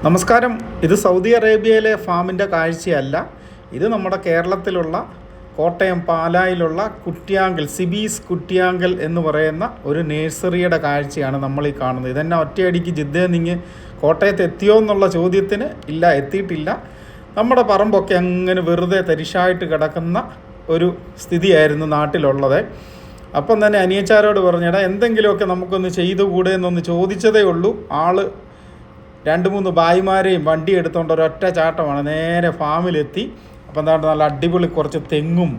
നമസ്കാരം. ഇത് സൗദി അറേബ്യയിലെ ഫാമിൻ്റെ കാഴ്ചയല്ല. ഇത് നമ്മുടെ കേരളത്തിലുള്ള കോട്ടയം പാലായിലുള്ള കുറ്റ്യാങ്കൽ സിബീസ് കുറ്റ്യാങ്കൽ എന്ന് പറയുന്ന ഒരു നേഴ്സറിയുടെ കാഴ്ചയാണ് നമ്മൾ ഈ കാണുന്നത്. ഇതെന്നെ ഒറ്റയടിക്ക് ജിദ്ദയിൽ നിന്ന് കോട്ടയത്ത് എത്തിയോ എന്നുള്ള ചോദ്യത്തിന് ഇല്ല, എത്തിയിട്ടില്ല. നമ്മുടെ പറമ്പൊക്കെ അങ്ങനെ വെറുതെ തരിശായിട്ട് കിടക്കുന്ന ഒരു സ്ഥിതിയായിരുന്നു നാട്ടിലുള്ളത്. അപ്പം തന്നെ അനിയച്ചാരോട് പറഞ്ഞിടാ എന്തെങ്കിലുമൊക്കെ നമുക്കൊന്ന് ചെയ്തുകൂടെ എന്നൊന്ന് ചോദിച്ചതേ ഉള്ളൂ. ആള് 2-3 ഭായിമാരെയും വണ്ടി എടുത്തുകൊണ്ട് ഒരൊറ്റ ചാട്ടമാണ് നേരെ ഫാമിലെത്തി. അപ്പം എന്താണ്, നല്ല അടിപൊളി കുറച്ച് തെങ്ങും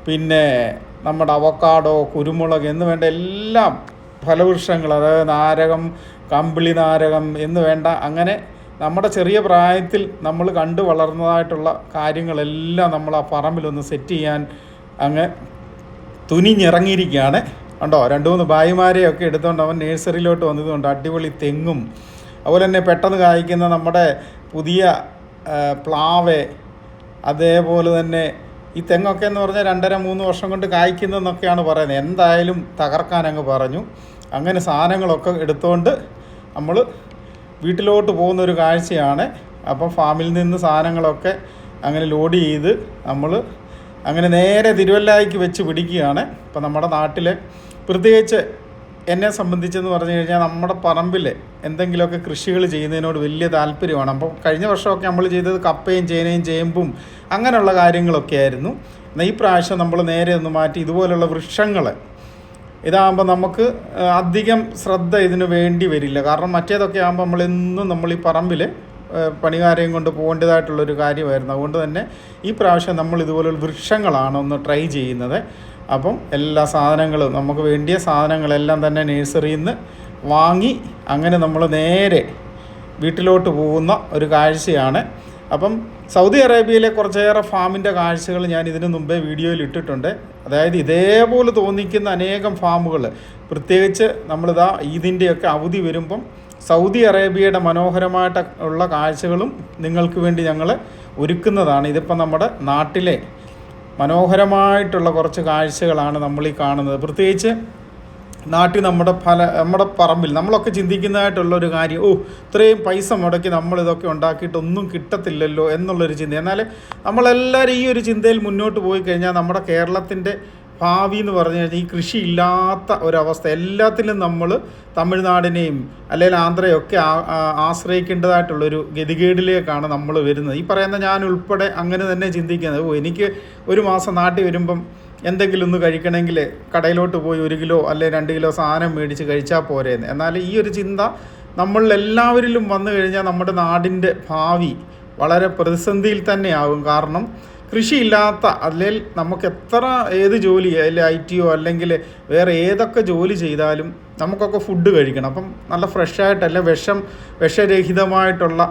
പിന്നെ നമ്മുടെ അവക്കാഡോ, കുരുമുളക് എന്ന് വേണ്ട എല്ലാം ഫലവൃക്ഷങ്ങൾ, അതായത് നാരകം, കമ്പിളി നാരകം എന്ന് വേണ്ട അങ്ങനെ നമ്മുടെ ചെറിയ പ്രായത്തിൽ നമ്മൾ കണ്ടു വളർന്നതായിട്ടുള്ള കാര്യങ്ങളെല്ലാം നമ്മൾ ആ പറമ്പിലൊന്ന് സെറ്റ് ചെയ്യാൻ അങ്ങ് തുനിഞ്ഞിറങ്ങിയിരിക്കുകയാണ്. കണ്ടോ, 2-3 ഭായിമാരെയൊക്കെ എടുത്തുകൊണ്ട് അവൻ നേഴ്സറിയിലോട്ട് വന്നതുകൊണ്ട് അടിപൊളി തെങ്ങും, അതുപോലെ തന്നെ പെട്ടെന്ന് കായ്ക്കുന്ന നമ്മുടെ പുതിയ പ്ലാവ്, അതേപോലെ തന്നെ ഈ തെങ്ങൊക്കെ എന്ന് പറഞ്ഞാൽ 2.5-3 വർഷം കൊണ്ട് കായ്ക്കുന്നതെന്നൊക്കെയാണ് പറയുന്നത്. എന്തായാലും തകർക്കാനങ്ങ് പറഞ്ഞു. അങ്ങനെ സാധനങ്ങളൊക്കെ എടുത്തുകൊണ്ട് നമ്മൾ വീട്ടിലോട്ട് പോകുന്നൊരു കാഴ്ചയാണ്. അപ്പം ഫാമിൽ നിന്ന് സാധനങ്ങളൊക്കെ അങ്ങനെ ലോഡ് ചെയ്ത് നമ്മൾ അങ്ങനെ നേരെ തിരുവല്ലായ്ക്ക് വെച്ച് പിടിക്കുകയാണ്. ഇപ്പം നമ്മുടെ നാട്ടിൽ പ്രത്യേകിച്ച് എന്നെ സംബന്ധിച്ചെന്ന് പറഞ്ഞു കഴിഞ്ഞാൽ നമ്മുടെ പറമ്പിൽ എന്തെങ്കിലുമൊക്കെ കൃഷികൾ ചെയ്യുന്നതിനോട് വലിയ താല്പര്യമാണ്. അപ്പം കഴിഞ്ഞ വർഷമൊക്കെ നമ്മൾ ചെയ്തത് കപ്പയും ചേനയും ചേമ്പും അങ്ങനെയുള്ള കാര്യങ്ങളൊക്കെ ആയിരുന്നു. എന്നാൽ ഈ പ്രാവശ്യം നമ്മൾ നേരെ ഒന്ന് മാറ്റി ഇതുപോലുള്ള വൃക്ഷങ്ങൾ ഇതാകുമ്പോൾ നമുക്ക് അധികം ശ്രദ്ധ ഇതിന് വേണ്ടി വരില്ല. കാരണം മറ്റേതൊക്കെ ആകുമ്പോൾ നമ്മൾ ഈ പറമ്പിൽ പണികാരെയും കൊണ്ട് പോകേണ്ടതായിട്ടുള്ളൊരു കാര്യമായിരുന്നു. അതുകൊണ്ട് തന്നെ ഈ പ്രാവശ്യം നമ്മൾ ഇതുപോലുള്ള വൃക്ഷങ്ങളാണ് ഒന്ന് ട്രൈ ചെയ്യുന്നത്. അപ്പം എല്ലാ സാധനങ്ങളും നമുക്ക് വേണ്ടിയ സാധനങ്ങളെല്ലാം തന്നെ നേഴ്സറിയിൽ നിന്ന് വാങ്ങി അങ്ങനെ നമ്മൾ നേരെ വീട്ടിലോട്ട് പോകുന്ന ഒരു കാഴ്ചയാണ്. അപ്പം സൗദി അറേബ്യയിലെ കുറച്ചേറെ ഫാമിൻ്റെ കാഴ്ചകൾ ഞാൻ ഇതിനു മുമ്പേ വീഡിയോയിൽ ഇട്ടിട്ടുണ്ട്. അതായത് ഇതേപോലെ തോന്നിക്കുന്ന അനേകം ഫാമുകൾ, പ്രത്യേകിച്ച് നമ്മളിതാ ഈദിൻ്റെയൊക്കെ അവധി വരുമ്പം സൗദി അറേബ്യയുടെ മനോഹരമായിട്ട് ഉള്ള കാഴ്ചകളും നിങ്ങൾക്ക് വേണ്ടി ഞങ്ങൾ ഒരുക്കുന്നതാണ്. ഇതിപ്പം നമ്മുടെ നാട്ടിലെ മനോഹരമായിട്ടുള്ള കുറച്ച് കാഴ്ചകളാണ് നമ്മളീ കാണുന്നത്. പ്രത്യേകിച്ച് നാട്ടിൽ നമ്മുടെ പറമ്പിൽ നമ്മളൊക്കെ ചിന്തിക്കുന്നതായിട്ടുള്ളൊരു കാര്യം, ഇത്രയും പൈസ മുടക്കി നമ്മളിതൊക്കെ ഉണ്ടാക്കിയിട്ടൊന്നും കിട്ടത്തില്ലല്ലോ എന്നുള്ളൊരു ചിന്ത. എന്നാൽ നമ്മളെല്ലാവരും ഈ ഒരു ചിന്തയിൽ മുന്നോട്ട് പോയി കഴിഞ്ഞാൽ നമ്മുടെ കേരളത്തിൻ്റെ ഭാവി എന്ന് പറഞ്ഞു കഴിഞ്ഞാൽ ഈ കൃഷി ഇല്ലാത്ത ഒരവസ്ഥ, എല്ലാത്തിലും നമ്മൾ തമിഴ്നാടിനെയും അല്ലെങ്കിൽ ആന്ധ്രയൊക്കെ ആശ്രയിക്കേണ്ടതായിട്ടുള്ളൊരു ഗതികേടിലേക്കാണ് നമ്മൾ വരുന്നത്. ഈ പറയുന്ന ഞാൻ ഉൾപ്പെടെ അങ്ങനെ തന്നെ ചിന്തിക്കുന്നത്. എനിക്ക് ഒരു മാസം നാട്ടിൽ വരുമ്പം എന്തെങ്കിലും ഒന്ന് കഴിക്കണമെങ്കിൽ കടയിലോട്ട് പോയി 1 കിലോ അല്ലെങ്കിൽ 2 കിലോ സാധനം മേടിച്ച് കഴിച്ചാൽ പോരെയെന്ന്. എന്നാൽ ഈ ഒരു ചിന്ത നമ്മളെല്ലാവരിലും വന്നു കഴിഞ്ഞാൽ നമ്മുടെ നാടിൻ്റെ ഭാവി വളരെ പ്രതിസന്ധിയിൽ തന്നെയാകും. കാരണം കൃഷിയില്ലാത്ത, അല്ലെങ്കിൽ നമുക്ക് ഏത് ജോലി, അല്ലെങ്കിൽ IT അല്ലെങ്കിൽ വേറെ ഏതൊക്കെ ജോലി ചെയ്താലും നമുക്കൊക്കെ ഫുഡ് കഴിക്കണം. അപ്പം നല്ല ഫ്രഷായിട്ടല്ല വിഷരഹിതമായിട്ടുള്ള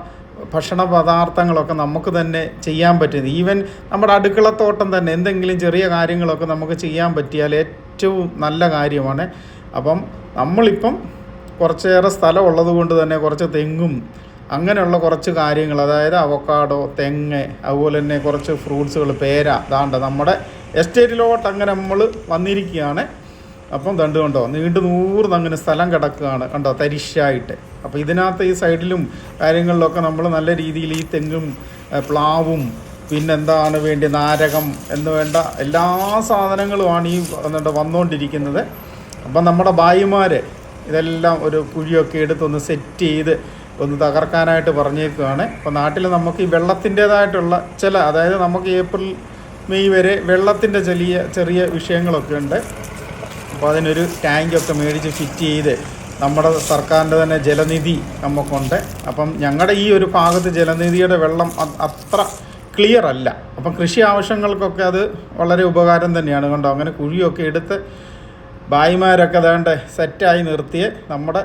ഭക്ഷണ പദാർത്ഥങ്ങളൊക്കെ നമുക്ക് തന്നെ ചെയ്യാൻ പറ്റുന്നത്. ഈവൻ നമ്മുടെ അടുക്കളത്തോട്ടം തന്നെ എന്തെങ്കിലും ചെറിയ കാര്യങ്ങളൊക്കെ നമുക്ക് ചെയ്യാൻ പറ്റിയാൽ ഏറ്റവും നല്ല കാര്യമാണ്. അപ്പം നമ്മളിപ്പം കുറച്ചേറെ സ്ഥലം ഉള്ളത് കൊണ്ട് തന്നെ കുറച്ച് തെങ്ങും അങ്ങനെയുള്ള കുറച്ച് കാര്യങ്ങൾ, അതായത് അവക്കാഡോ, തെങ്ങ്, അതുപോലെ തന്നെ കുറച്ച് ഫ്രൂട്ട്സുകൾ, പേര, ദാണ്ട നമ്മുടെ എസ്റ്റേറ്റിലോട്ട് അങ്ങനെ നമ്മൾ വന്നിരിക്കുകയാണ്. അപ്പം കണ്ടോ നീണ്ടു അങ്ങനെ സ്ഥലം കിടക്കുകയാണ്, കണ്ടോ, തരിശായിട്ട്. അപ്പോൾ ഇതിനകത്ത് ഈ സൈഡിലും കാര്യങ്ങളിലൊക്കെ നമ്മൾ നല്ല രീതിയിൽ ഈ തെങ്ങും പ്ലാവും പിന്നെന്താണ് വേണ്ടി നാരകം എന്ന് വേണ്ട എല്ലാ സാധനങ്ങളുമാണ് ഈ വന്നുകൊണ്ടിരിക്കുന്നത്. അപ്പം നമ്മുടെ ഭായിമാർ ഇതെല്ലാം ഒരു കുഴിയൊക്കെ എടുത്തൊന്ന് സെറ്റ് ചെയ്ത് ഒന്ന് തകർക്കാനായിട്ട് പറഞ്ഞേക്കുകയാണ്. അപ്പോൾ നാട്ടിൽ നമുക്ക് ഈ വെള്ളത്തിൻ്റേതായിട്ടുള്ള അതായത് നമുക്ക് ഏപ്രിൽ മെയ് വരെ വെള്ളത്തിൻ്റെ ചെറിയ വിഷയങ്ങളൊക്കെ ഉണ്ട്. അപ്പോൾ അതിനൊരു ടാങ്കൊക്കെ മേടിച്ച് ഫിറ്റ് ചെയ്ത് നമ്മുടെ സർക്കാരിൻ്റെ തന്നെ ജലനിധി നമുക്കുണ്ട്. അപ്പം ഞങ്ങളുടെ ഈ ഒരു ഭാഗത്ത് ജലനിധിയുടെ വെള്ളം അത്ര ക്ലിയർ അല്ല. അപ്പം കൃഷി ആവശ്യങ്ങൾക്കൊക്കെ അത് വളരെ ഉപകാരം തന്നെയാണ്. കണ്ടോ, അങ്ങനെ കുഴിയൊക്കെ എടുത്ത് ഭായിമാരൊക്കെ വേണ്ട സെറ്റായി നിർത്തിയ നമ്മുടെ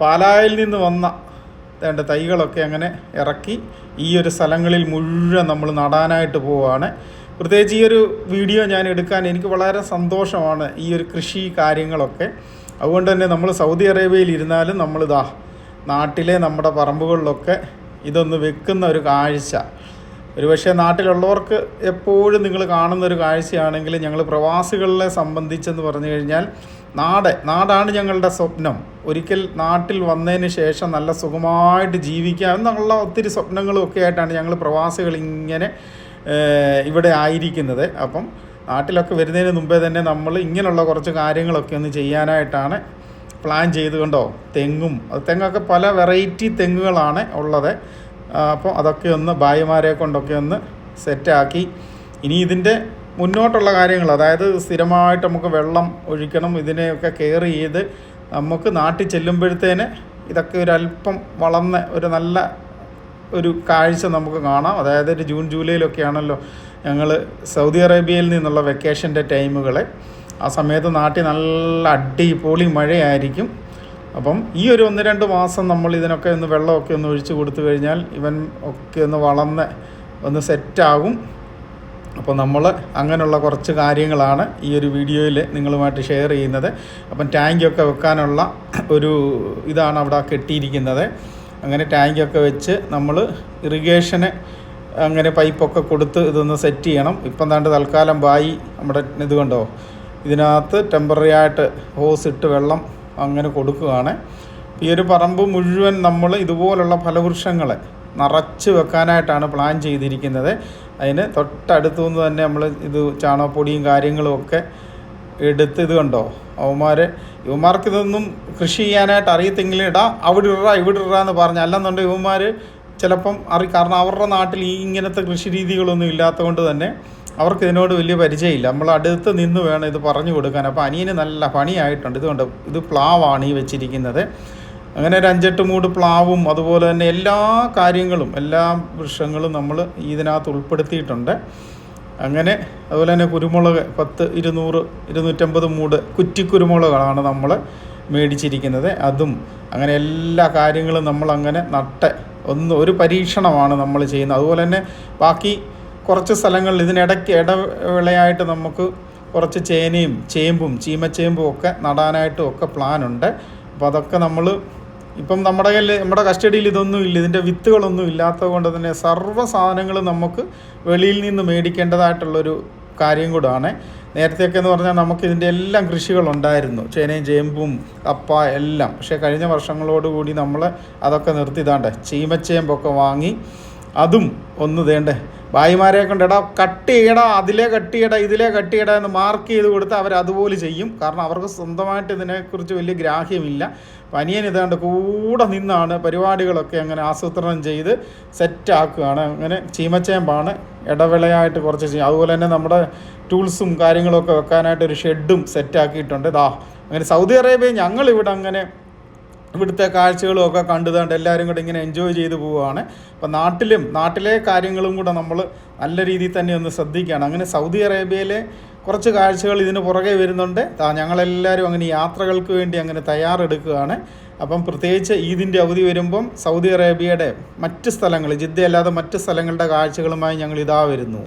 പാലായിൽ നിന്ന് വന്ന തൈകളൊക്കെ അങ്ങനെ ഇറക്കി ഈ ഒരു സ്ഥലങ്ങളിൽ മുഴുവൻ നമ്മൾ നടാനായിട്ട് പോവുകയാണ്. പ്രത്യേകിച്ച് ഈ ഒരു വീഡിയോ ഞാൻ എടുക്കാൻ എനിക്ക് വളരെ സന്തോഷമാണ്, ഈ ഒരു കൃഷി കാര്യങ്ങളൊക്കെ. അതുകൊണ്ട് തന്നെ നമ്മൾ സൗദി അറേബ്യയിൽ ഇരുന്നാലും നമ്മളിതാ നാട്ടിലെ നമ്മുടെ പറമ്പുകളിലൊക്കെ ഇതൊന്ന് വെക്കുന്ന ഒരു കാഴ്ച ഒരുപക്ഷെ നാട്ടിലുള്ളവർക്ക് എപ്പോഴും നിങ്ങൾ കാണുന്നൊരു കാഴ്ചയാണെങ്കിൽ ഞങ്ങൾ പ്രവാസികളെ സംബന്ധിച്ചെന്ന് പറഞ്ഞു കഴിഞ്ഞാൽ നാടാണ് ഞങ്ങളുടെ സ്വപ്നം. ഒരിക്കൽ നാട്ടിൽ വന്നതിന് ശേഷം നല്ല സുഖമായിട്ട് ജീവിക്കാം എന്നുള്ള ഒത്തിരി സ്വപ്നങ്ങളും ഒക്കെ ആയിട്ടാണ് ഞങ്ങൾ പ്രവാസികൾ ഇങ്ങനെ ഇവിടെ ആയിരിക്കുന്നത്. അപ്പം നാട്ടിലൊക്കെ വരുന്നതിന് മുമ്പേ തന്നെ നമ്മൾ ഇങ്ങനെയുള്ള കുറച്ച് കാര്യങ്ങളൊക്കെ ഒന്ന് ചെയ്യാനായിട്ടാണ് പ്ലാൻ ചെയ്തുകൊണ്ടോ. തെങ്ങൊക്കെ പല വെറൈറ്റി തെങ്ങുകളാണ് ഉള്ളത്. അപ്പോൾ അതൊക്കെ ഒന്ന് ഭായിമാരെ കൊണ്ടൊക്കെ ഒന്ന് സെറ്റാക്കി ഇനി ഇതിൻ്റെ മുന്നോട്ടുള്ള കാര്യങ്ങൾ, അതായത് സ്ഥിരമായിട്ട് നമുക്ക് വെള്ളം ഒഴിക്കണം, ഇതിനെയൊക്കെ കെയർ ചെയ്ത് നമുക്ക് നാട്ടിൽ ചെല്ലുമ്പോഴത്തേന് ഇതൊക്കെ ഒരല്പം വളർന്ന ഒരു നല്ല ഒരു കാഴ്ച നമുക്ക് കാണാം. അതായത് ഒരു ജൂൺ ജൂലൈയിലൊക്കെ ആണല്ലോ ഞങ്ങൾ സൗദി അറേബ്യയിൽ നിന്നുള്ള വെക്കേഷൻ്റെ ടൈമുകൾ. ആ സമയത്ത് നാട്ടിൽ നല്ല അടിപൊളി മഴയായിരിക്കും. അപ്പം ഈ ഒരു 1-2 മാസം നമ്മൾ ഇതിനൊക്കെ ഒന്ന് വെള്ളമൊക്കെ ഒന്ന് ഒഴിച്ച് കൊടുത്തു കഴിഞ്ഞാൽ ഇവൻ ഒക്കെ ഒന്ന് വളർന്ന് ഒന്ന് സെറ്റാകും. അപ്പോൾ നമ്മൾ അങ്ങനെയുള്ള കുറച്ച് കാര്യങ്ങളാണ് ഈ ഒരു വീഡിയോയിൽ നിങ്ങളുമായിട്ട് ഷെയർ ചെയ്യുന്നത്. അപ്പം ടാങ്കൊക്കെ വെക്കാനുള്ള ഒരു ഇതാണ് അവിടെ കെട്ടിയിരിക്കുന്നത്. അങ്ങനെ ടാങ്കൊക്കെ വെച്ച് നമ്മൾ ഇറിഗേഷന് അങ്ങനെ പൈപ്പൊക്കെ കൊടുത്ത് ഇതൊന്ന് സെറ്റ് ചെയ്യണം. ഇപ്പം താണ്ട് തൽക്കാലം നമ്മുടെ ഇത് കണ്ടോ, ഇതിനകത്ത് ടെമ്പററി ആയിട്ട് ഹോസ് ഇട്ട് വെള്ളം അങ്ങനെ കൊടുക്കുകയാണ്. ഈ ഒരു പറമ്പ് മുഴുവൻ നമ്മൾ ഇതുപോലുള്ള ഫലവൃക്ഷങ്ങളെ നിറച്ച് വെക്കാനായിട്ടാണ് പ്ലാൻ ചെയ്തിരിക്കുന്നത്. അതിന് തൊട്ടടുത്തുനിന്ന് തന്നെ നമ്മൾ ഇത് ചാണകപ്പൊടിയും കാര്യങ്ങളും ഒക്കെ എടുത്ത് ഇത് കണ്ടോ, ഇവന്മാർക്ക് ഇതൊന്നും കൃഷി ചെയ്യാനായിട്ട് അറിയത്തെങ്കിലും അവിടെ ഇടാ എന്ന് പറഞ്ഞ്, അല്ലെന്നുണ്ടെങ്കിൽ ഇവന്മാർ ചിലപ്പം കാരണം അവരുടെ നാട്ടിൽ ഇങ്ങനത്തെ കൃഷി രീതികളൊന്നും ഇല്ലാത്തതുകൊണ്ട് തന്നെ അവർക്ക് ഇതിനോട് വലിയ പരിചയമില്ല. നമ്മൾ അടുത്ത് നിന്ന് വേണം ഇത് പറഞ്ഞു കൊടുക്കാൻ. അപ്പോൾ അനിയന് നല്ല പണിയായിട്ടുണ്ട്. ഇതുകൊണ്ട് ഇത് പ്ലാവാണ് ഈ വെച്ചിരിക്കുന്നത്. അങ്ങനെ ഒരു 5-8 മൂട് പ്ലാവും അതുപോലെ തന്നെ എല്ലാ കാര്യങ്ങളും എല്ലാ വൃക്ഷങ്ങളും നമ്മൾ ഇതിനകത്ത് ഉൾപ്പെടുത്തിയിട്ടുണ്ട്. അങ്ങനെ അതുപോലെ തന്നെ കുരുമുളക് 250 മൂട് കുറ്റിക്കുരുമുളകാണ് നമ്മൾ മേടിച്ചിരിക്കുന്നത്. അതും അങ്ങനെ എല്ലാ കാര്യങ്ങളും നമ്മളങ്ങനെ ഒരു പരീക്ഷണമാണ് നമ്മൾ ചെയ്യുന്നത്. അതുപോലെ തന്നെ ബാക്കി കുറച്ച് സ്ഥലങ്ങളിൽ ഇതിനിടയ്ക്ക് ഇടവേളയായിട്ട് നമുക്ക് കുറച്ച് ചേനയും ചേമ്പും ചീമച്ചേമ്പും ഒക്കെ നടാനായിട്ടും ഒക്കെ പ്ലാനുണ്ട്. അപ്പോൾ അതൊക്കെ നമ്മൾ ഇപ്പം നമ്മുടെ കസ്റ്റഡിയിൽ ഇതൊന്നും ഇല്ല, ഇതിൻ്റെ വിത്തുകളൊന്നും ഇല്ലാത്തത് കൊണ്ട് തന്നെ സർവ്വ സാധനങ്ങളും നമുക്ക് വെളിയിൽ നിന്ന് മേടിക്കേണ്ടതായിട്ടുള്ളൊരു കാര്യം കൂടാണ്. നേരത്തെയൊക്കെ എന്ന് പറഞ്ഞാൽ നമുക്ക് ഇതിൻ്റെ എല്ലാം കൃഷികളുണ്ടായിരുന്നു, ചേനയും ചേമ്പും കപ്പ എല്ലാം. പക്ഷേ കഴിഞ്ഞ വർഷങ്ങളോടുകൂടി നമ്മൾ അതൊക്കെ നിർത്തിയതാണ്ട് ചീമച്ചേമ്പൊക്കെ വാങ്ങി അതും ഒന്ന് ഭായിമാരെ കൊണ്ട് കട്ട് ചെയ്യടാ, ഇതിലേ കട്ട് ചെയ്യടാ എന്ന് മാർക്ക് ചെയ്ത് കൊടുത്ത് അവർ അതുപോലെ ചെയ്യും. കാരണം അവർക്ക് സ്വന്തമായിട്ട് ഇതിനെക്കുറിച്ച് വലിയ ഗ്രാഹ്യമില്ല. പനിയൻ ഇതാണ്ട് കൂടെ നിന്നാണ് പരിപാടികളൊക്കെ അങ്ങനെ ആസൂത്രണം ചെയ്ത് സെറ്റാക്കുകയാണ്. അങ്ങനെ ചീമച്ചേമ്പാണ് ഇടവേളയായിട്ട് കുറച്ച് ചെയ്യും. അതുപോലെ തന്നെ നമ്മുടെ ടൂൾസും കാര്യങ്ങളൊക്കെ വെക്കാനായിട്ട് ഒരു ഷെഡും സെറ്റാക്കിയിട്ടുണ്ട്. അങ്ങനെ സൗദി അറേബ്യ ഞങ്ങളിവിടെ അങ്ങനെ ഇവിടുത്തെ കാഴ്ചകളും ഒക്കെ കണ്ടുതാണ്ട് എല്ലാവരും കൂടെ ഇങ്ങനെ എൻജോയ് ചെയ്ത് പോവുകയാണ്. അപ്പോൾ നാട്ടിലെ കാര്യങ്ങളും കൂടെ നമ്മൾ നല്ല രീതിയിൽ തന്നെ ഒന്ന് ശ്രദ്ധിക്കുകയാണ്. അങ്ങനെ സൗദി അറേബ്യയിലെ കുറച്ച് കാഴ്ചകൾ ഇതിന് പുറകെ വരുന്നുണ്ട്. ഞങ്ങളെല്ലാവരും അങ്ങനെ യാത്രകൾക്ക് വേണ്ടി അങ്ങനെ തയ്യാറെടുക്കുകയാണ്. അപ്പം പ്രത്യേകിച്ച് ഈദിൻ്റെ അവധി വരുമ്പം സൗദി അറേബ്യയുടെ മറ്റ് സ്ഥലങ്ങൾ, ജിദ്ദ അല്ലാതെ മറ്റ് സ്ഥലങ്ങളുടെ കാഴ്ചകളുമായി ഞങ്ങൾ വരുന്നു.